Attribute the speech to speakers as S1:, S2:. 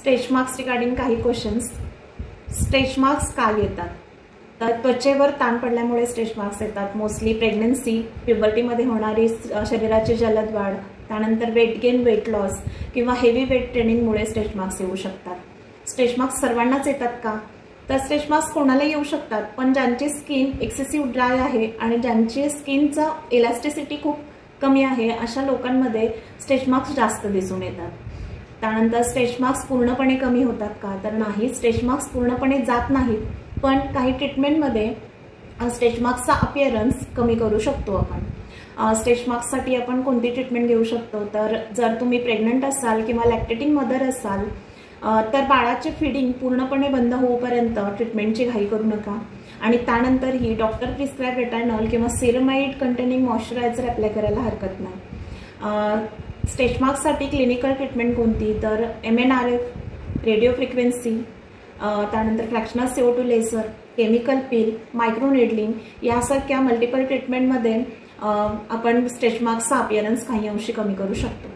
S1: Stretch marks regarding काही questions. Stretch marks का येतात? तर त्वचेवर ताण पडल्यामुळे स्ट्रेच मार्क्स येतात। मोस्टली प्रेग्नन्सी, प्युबर्टीमध्ये होणारी शरीराची जलद वाढ, त्यानंतर वेट गेन, वेट लॉस किंवा हेवी वेट ट्रेनिंगमुळे स्ट्रेच मार्क्स येऊ शकतात। स्ट्रेच मार्क्स सर्वांनाच येतात का? तर स्ट्रेच मार्क्स कोणाला येऊ शकतात, पण ज्यांची स्किन एक्सेसिव्ह ड्राय आहे आणि ज्यांची स्किनचा इलास्टिसिटी खूप कमी आहे अशा लोकांमध्ये स्ट्रेच मार्क्स जास्त दिसून येतात। त्यानंतर स्ट्रेच मार्क्स पूर्णपणे कमी होतात का? तर नाही, स्ट्रेच मार्क्स पूर्णपणे जात नाहीत, पण काही ट्रीटमेंटमध्ये स्ट्रेच मार्क्सचा अपीअरन्स कमी करू शकतो आपण। स्ट्रेच मार्क्ससाठी आपण कोणती ट्रीटमेंट घेऊ शकतो? तर जर तुम्ही प्रेग्नंट असाल किंवा लॅक्टेटिंग मदर असाल तर बाळाचे फीडिंग पूर्णपणे बंद होईपर्यंत ट्रीटमेंटची घाई करू नका आणि त्यानंतरही डॉक्टर प्रिस्क्राइब रेटायनॉल किंवा सिरमाइड कंटेनिंग मॉइश्चरायझर अप्लाय करायला हरकत नाही। स्ट्रेच मार्क्ससाठी क्लिनिकल ट्रीटमेंट कोणती? तर MNRF, रेडिओ फ्रिक्वेन्सी, त्यानंतर fractional CO2 laser, chemical peel, microneedling यासारख्या मल्टिपल ट्रीटमेंटमध्ये आपण स्ट्रेच मार्क्सचा अपीअरन्स काही अंशी कमी करू शकतो।